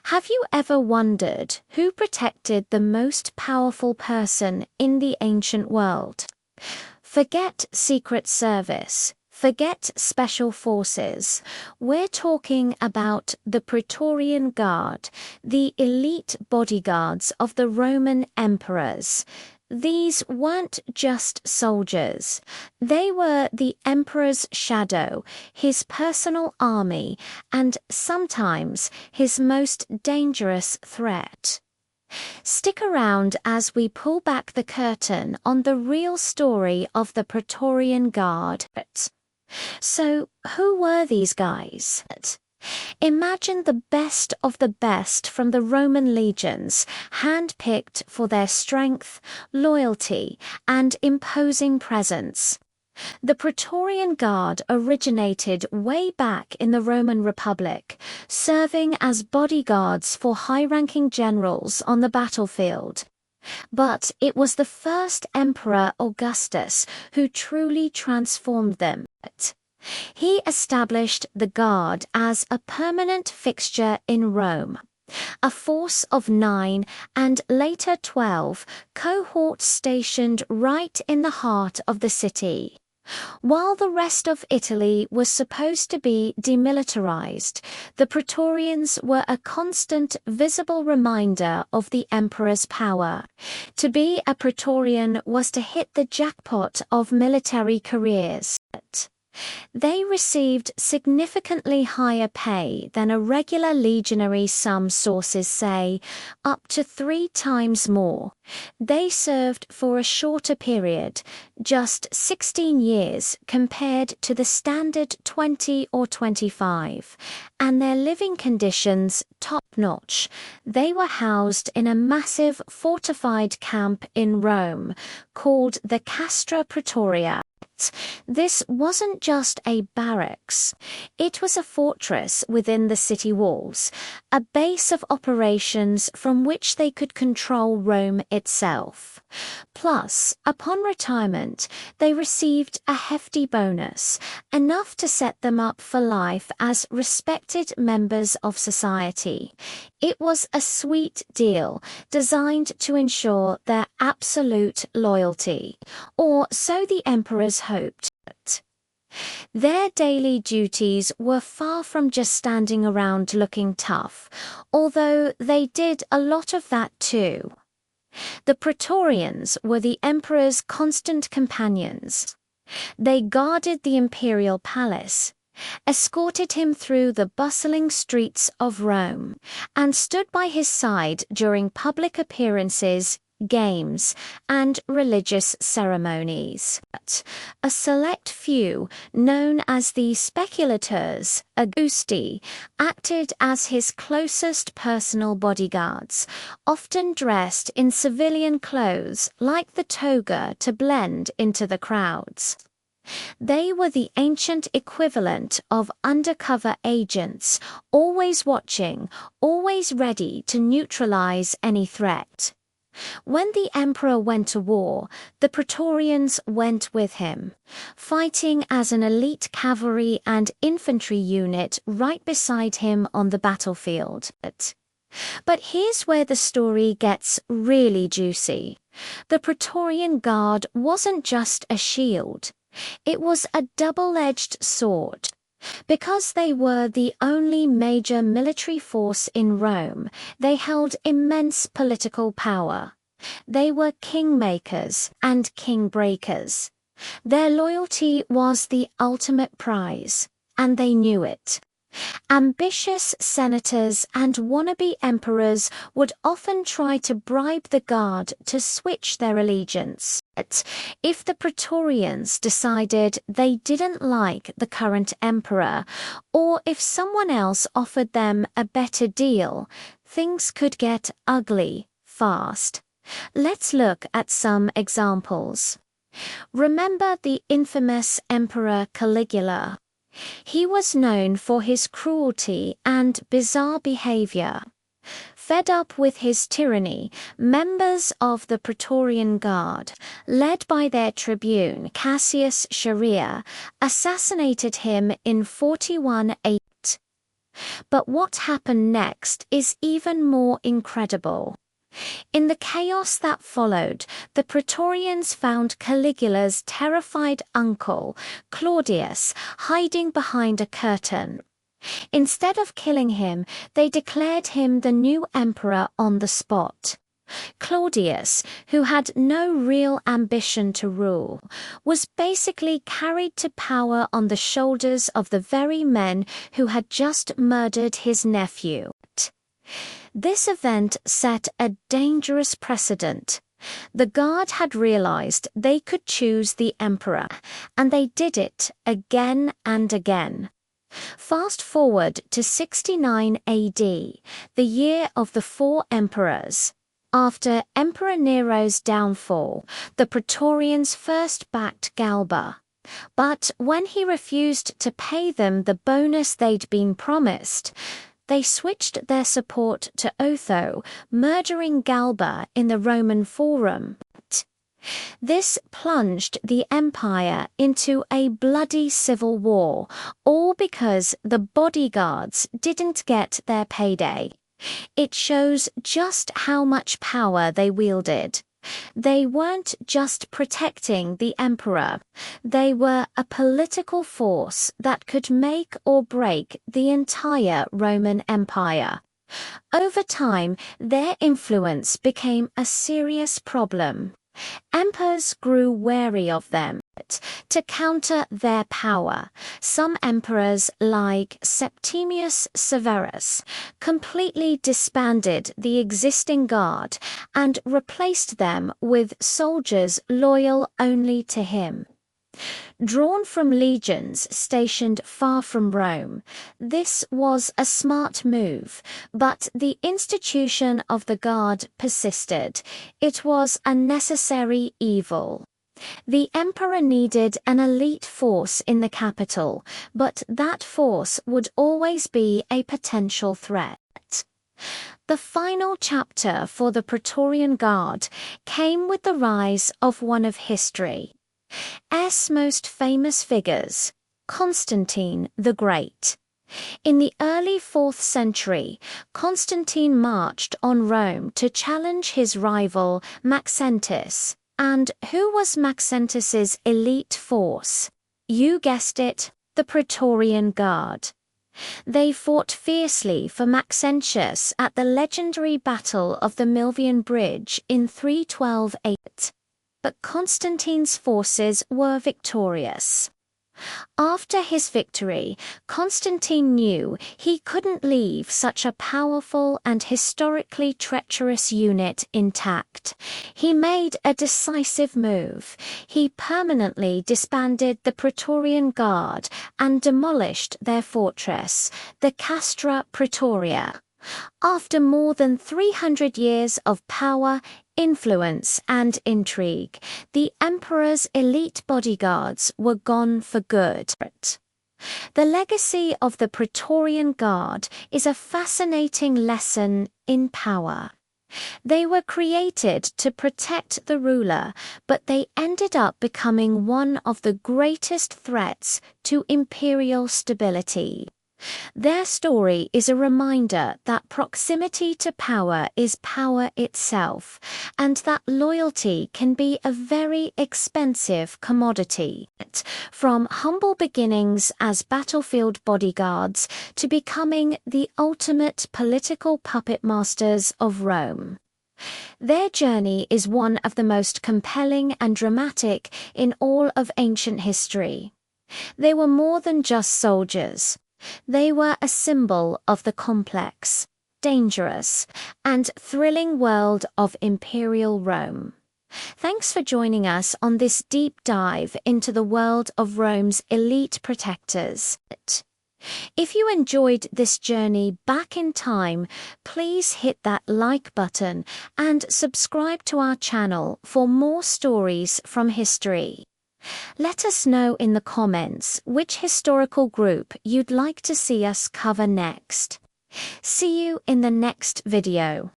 Have you ever wondered who protected the most powerful person in the ancient world? Forget Secret Service. Forget special forces. We're talking about the Praetorian Guard, the elite bodyguards of the Roman emperors. These weren't just soldiers. They were the emperor's shadow, his personal army, and sometimes his most dangerous threat. Stick around as we pull back the curtain on the real story of the Praetorian Guard. So, who were these guys? Imagine the best of the best from the Roman legions, handpicked for their strength, loyalty, and imposing presence. The Praetorian Guard originated way back in the Roman Republic, serving as bodyguards for high-ranking generals on the battlefield. But it was the first Emperor Augustus who truly transformed them. He established the Guard as a permanent fixture in Rome. A force of 9 and later 12 cohorts stationed right in the heart of the city. While the rest of Italy was supposed to be demilitarized, the Praetorians were a constant, visible reminder of the emperor's power. To be a Praetorian was to hit the jackpot of military careers. They received significantly higher pay than a regular legionary, some sources say, up to 3 times more. They served for a shorter period, just 16 years compared to the standard 20 or 25, and their living conditions top-notch. They were housed in a massive fortified camp in Rome called the Castra Praetoria. This wasn't just a barracks. It was a fortress within the city walls, a base of operations from which they could control Rome itself. Plus, upon retirement, they received a hefty bonus, enough to set them up for life as respected members of society. It was a sweet deal, designed to ensure their absolute loyalty, or so the emperors hoped. Their daily duties were far from just standing around looking tough, although they did a lot of that too. The Praetorians were the emperor's constant companions. They guarded the imperial palace, escorted him through the bustling streets of Rome, and stood by his side during public appearances, games, and religious ceremonies. A select few, known as the speculators, Augusti, acted as his closest personal bodyguards, often dressed in civilian clothes like the toga to blend into the crowds. They were the ancient equivalent of undercover agents, always watching, always ready to neutralize any threat. When the emperor went to war, the Praetorians went with him, fighting as an elite cavalry and infantry unit right beside him on the battlefield. But here's where the story gets really juicy. The Praetorian Guard wasn't just a shield. It was a double-edged sword. Because they were the only major military force in Rome, they held immense political power. They were kingmakers and kingbreakers. Their loyalty was the ultimate prize, and they knew it. Ambitious senators and wannabe emperors would often try to bribe the Guard to switch their allegiance. If the Praetorians decided they didn't like the current emperor, or if someone else offered them a better deal, things could get ugly fast. Let's look at some examples. Remember the infamous Emperor Caligula? He was known for his cruelty and bizarre behavior. Fed up with his tyranny, members of the Praetorian Guard, led by their tribune Cassius Chaerea, assassinated him in 41 AD. But what happened next is even more incredible. In the chaos that followed, the Praetorians found Caligula's terrified uncle, Claudius, hiding behind a curtain. Instead of killing him, they declared him the new emperor on the spot. Claudius, who had no real ambition to rule, was basically carried to power on the shoulders of the very men who had just murdered his nephew. This event set a dangerous precedent. The Guard had realized they could choose the emperor, and they did it again and again. Fast forward to 69 AD, the year of the four emperors. After Emperor Nero's downfall, the Praetorians first backed Galba. But when he refused to pay them the bonus they'd been promised, they switched their support to Otho, murdering Galba in the Roman Forum. This plunged the empire into a bloody civil war, all because the bodyguards didn't get their payday. It shows just how much power they wielded. They weren't just protecting the emperor, they were a political force that could make or break the entire Roman Empire. Over time, their influence became a serious problem. Emperors grew wary of them. To counter their power, some emperors, like Septimius Severus, completely disbanded the existing guard and replaced them with soldiers loyal only to him. Drawn from legions stationed far from Rome, this was a smart move, but the institution of the Guard persisted. It was a necessary evil. The emperor needed an elite force in the capital, but that force would always be a potential threat. The final chapter for the Praetorian Guard came with the rise of one of history's most famous figures, Constantine the Great. In the early 4th century, Constantine marched on Rome to challenge his rival Maxentius. And who was Maxentius's elite force? You guessed it, the Praetorian Guard. They fought fiercely for Maxentius at the legendary Battle of the Milvian Bridge in 312 AD. But Constantine's forces were victorious. After his victory, Constantine knew he couldn't leave such a powerful and historically treacherous unit intact. He made a decisive move. He permanently disbanded the Praetorian Guard and demolished their fortress, the Castra Praetoria. After more than 300 years of power, influence, and intrigue, the emperor's elite bodyguards were gone for good. The legacy of the Praetorian Guard is a fascinating lesson in power. They were created to protect the ruler, but they ended up becoming one of the greatest threats to imperial stability. Their story is a reminder that proximity to power is power itself, and that loyalty can be a very expensive commodity. From humble beginnings as battlefield bodyguards to becoming the ultimate political puppet masters of Rome. Their journey is one of the most compelling and dramatic in all of ancient history. They were more than just soldiers. They were a symbol of the complex, dangerous, and thrilling world of imperial Rome. Thanks for joining us on this deep dive into the world of Rome's elite protectors. If you enjoyed this journey back in time, please hit that like button and subscribe to our channel for more stories from history. Let us know in the comments which historical group you'd like to see us cover next. See you in the next video.